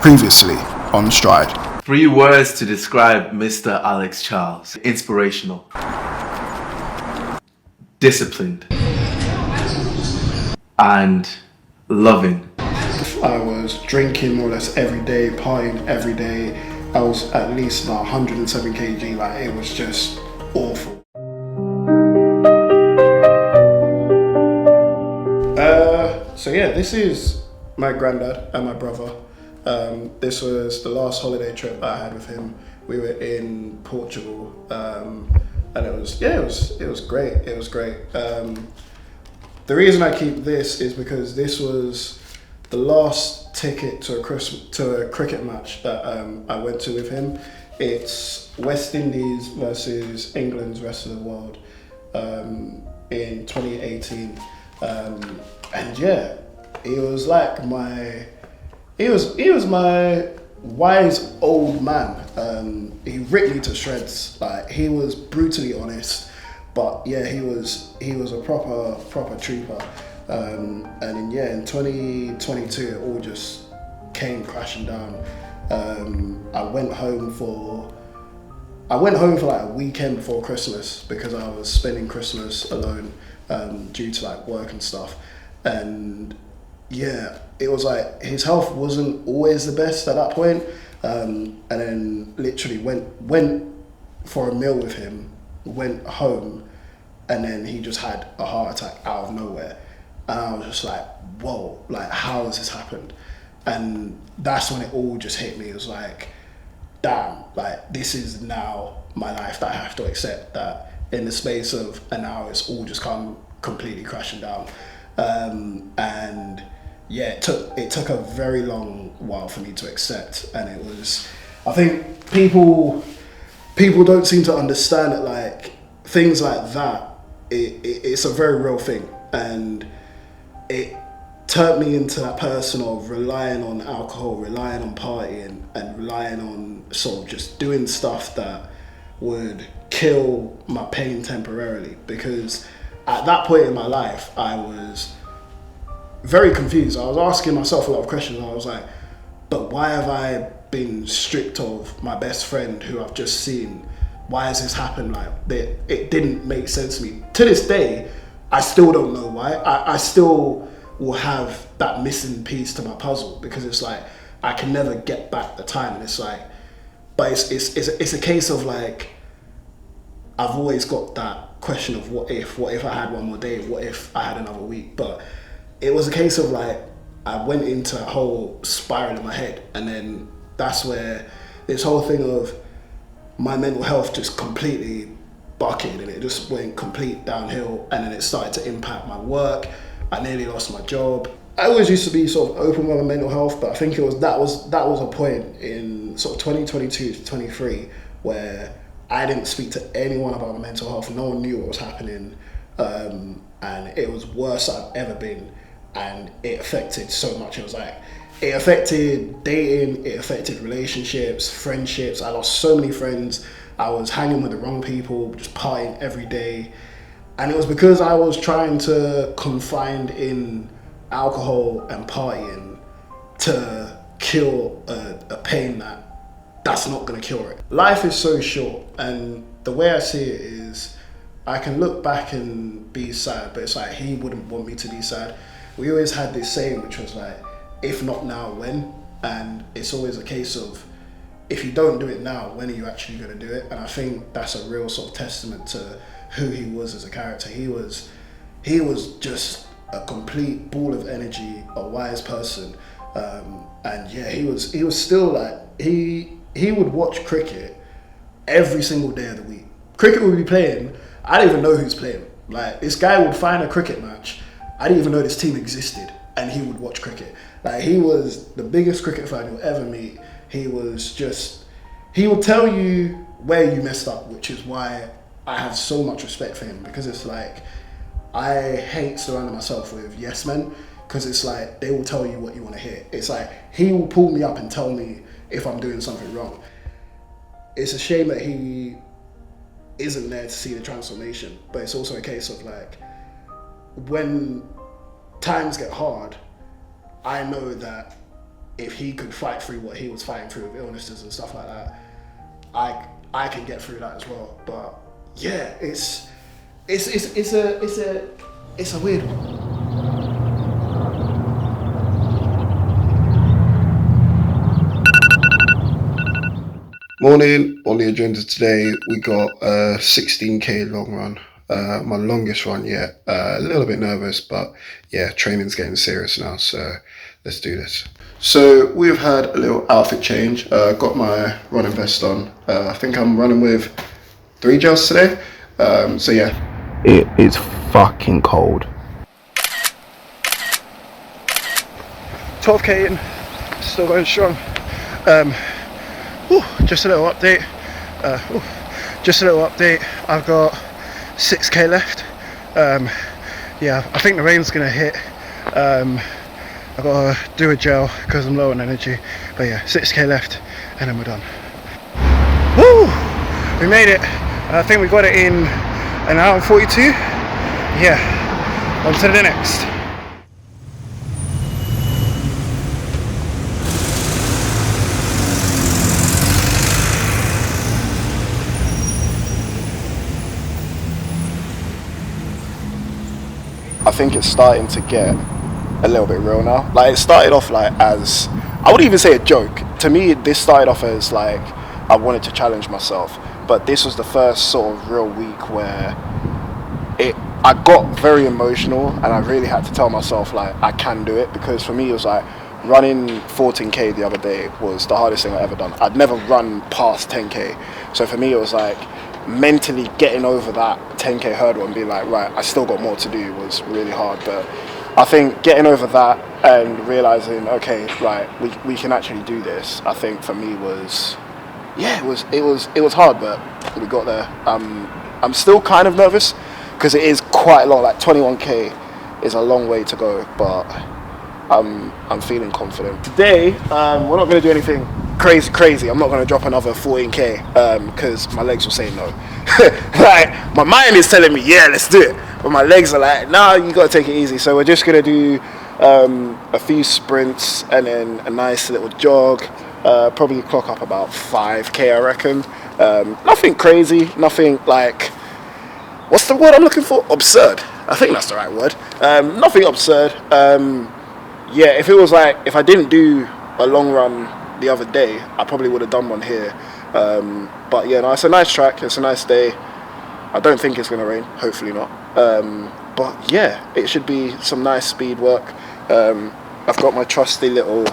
Previously on Stride. 3 words to describe Mr. Alex Charles. Inspirational. Disciplined. And loving. I was drinking more or less every day, partying every day. I was at least about 107 kg, like it was just awful. So yeah, this is my granddad and my brother. This was the last holiday trip I had with him. We were in Portugal, and it was great. It was great. The reason I keep this is because this was the last ticket to a cricket match that I went to with him. It's West Indies versus England's rest of the world in 2018, and yeah, he was like he was my wise old man. He ripped me to shreds. Like, he was brutally honest, but yeah, he was a proper trooper. And in 2022, it all just came crashing down. I went home for like a weekend before Christmas because I was spending Christmas alone due to like work and stuff. And yeah, it was like his health wasn't always the best at that point. And then literally went for a meal with him, went home, and then he just had a heart attack out of nowhere. And I was just like, whoa, like, how has this happened? And that's when it all just hit me. It was like, damn, like, this is now my life that I have to accept that in the space of an hour, it's all just come completely crashing down. And yeah, it took a very long while for me to accept. And it was, I think people don't seem to understand that, like, things like that, it's a very real thing. And it turned me into that person of relying on alcohol, relying on partying, and relying on sort of just doing stuff that would kill my pain temporarily. Because at that point in my life, I was very confused. I was asking myself a lot of questions. I was like, but why have I been stripped of my best friend who I've just seen? Why has this happened? Like, it didn't make sense to me. To this day, I still don't know why. I still will have that missing piece to my puzzle, because it's like, I can never get back the time. And it's like, but it's a case of like, I've always got that question of what if I had one more day? What if I had another week? But it was a case of like, I went into a whole spiral in my head, and then that's where this whole thing of my mental health just completely bucketed, and it just went complete downhill. And then it started to impact my work. I nearly lost my job. I always used to be sort of open with my mental health, but I think that was a point in sort of 2022 to 23 where I didn't speak to anyone about my mental health. No one knew what was happening, and it was worse I've ever been. And it affected so much. It was like, it affected dating, it affected relationships, friendships. I lost so many friends. I was hanging with the wrong people, just partying every day. And it was because I was trying to confine in alcohol and partying to cure a pain that's not gonna cure it. Life is so short, and the way I see it is, I can look back and be sad, but it's like, he wouldn't want me to be sad. We always had this saying, which was like, if not now, when? And it's always a case of, if you don't do it now, when are you actually going to do it? And I think that's a real sort of testament to who he was as a character. He was just a complete ball of energy, a wise person. And yeah, he was still like, he would watch cricket every single day of the week. Cricket would be playing, I didn't even know who's playing. Like, this guy would find a cricket match, I didn't even know this team existed, and he would watch cricket. Like, he was the biggest cricket fan you'll ever meet. He would tell you where you messed up, which is why I have so much respect for him, because it's like, I hate surrounding myself with yes men, because it's like, they will tell you what you want to hear. It's like, he will pull me up and tell me if I'm doing something wrong. It's a shame that he isn't there to see the transformation, but it's also a case of like, when times get hard, I know that if he could fight through what he was fighting through with illnesses and stuff like that, I can get through that as well. But yeah, it's a weird one. Morning. On the agenda today, we got a 16k long run. My longest run yet. A little bit nervous, but yeah, training's getting serious now, so let's do this. So we've had a little outfit change. Got my running vest on. I think I'm running with 3 gels today. So yeah. It is fucking cold. 12k in, still going strong. Just a little update. I've got 6k left. Yeah, I think the rain's gonna hit. I've got to do a gel because I'm low on energy. But yeah, 6k left and then we're done. Woo! We made it. I think we got it in an hour and 42. Yeah, on to the next. I think it's starting to get a little bit real now. Like, it started off like as, I wouldn't even say a joke. To me, this started off as like, I wanted to challenge myself. But this was the first sort of real week where I got very emotional and I really had to tell myself like, I can do it. Because for me, it was like, running 14k the other day was the hardest thing I've ever done. I'd never run past 10k. So for me, it was like, mentally getting over that 10k hurdle and being like, right, I still got more to do was really hard. But I think getting over that and realizing, okay, right, we can actually do this, I think for me was, yeah, it was hard, but we got there. I'm still kind of nervous because it is quite long. Like 21k is a long way to go, but I'm feeling confident. Today, we're not going to do anything crazy. I'm not going to drop another 14k because my legs will say no. Like, my mind is telling me, yeah, let's do it, but my legs are like, nah, you got to take it easy. So we're just going to do a few sprints and then a nice little jog. Probably clock up about 5k, I reckon. Nothing crazy, nothing like, what's the word I'm looking for? Absurd. I think that's the right word. Nothing absurd. Yeah, if it was like, if I didn't do a long run the other day, I probably would have done one here. But yeah, no, it's a nice track, it's a nice day. I don't think it's going to rain, hopefully not. But yeah, it should be some nice speed work. I've got my trusty little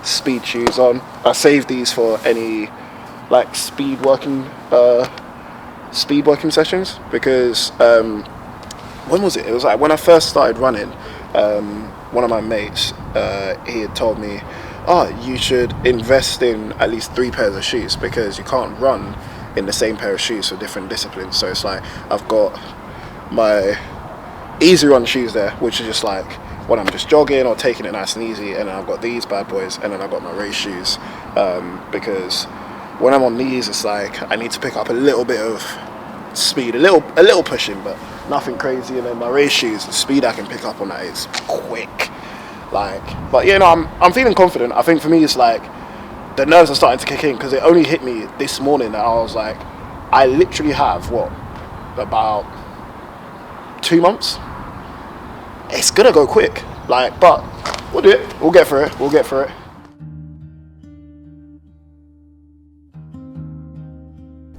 speed shoes on. I saved these for any like speed working sessions because when was it? It was like when I first started running. One of my mates, he had told me, you should invest in at least 3 pairs of shoes because you can't run in the same pair of shoes for different disciplines. So it's like, I've got my easy run shoes there, which is just like when I'm just jogging or taking it nice and easy, and then I've got these bad boys, and then I've got my race shoes, because when I'm on these, it's like I need to pick up a little bit of speed, a little pushing, but nothing crazy. And then my race shoes, the speed I can pick up on that is quick. Like, but yeah, no, I'm feeling confident. I think for me, it's like the nerves are starting to kick in because it only hit me this morning that I was like, I literally have about 2 months. It's gonna go quick, like, but we'll do it. We'll get through it.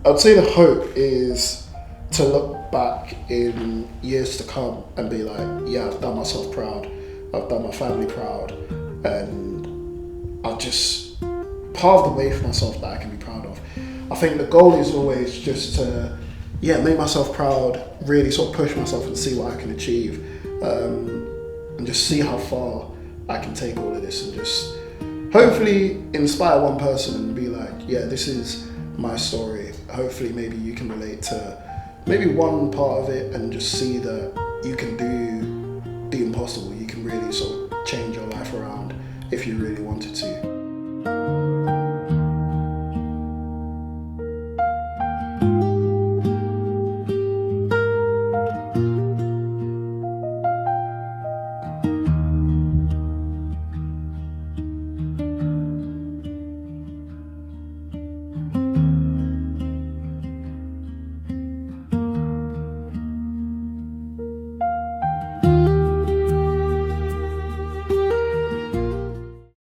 I'd say the hope is to look back in years to come and be like, yeah, I've done myself proud, I've done my family proud, and I've just paved the way for myself that I can be proud of. I think the goal is always just to, make myself proud, really sort of push myself and see what I can achieve, and just see how far I can take all of this and just hopefully inspire one person and be like, yeah, this is my story. Hopefully maybe you can relate to maybe one part of it and just see that you can do the impossible. You can really sort of change your life around if you really wanted to.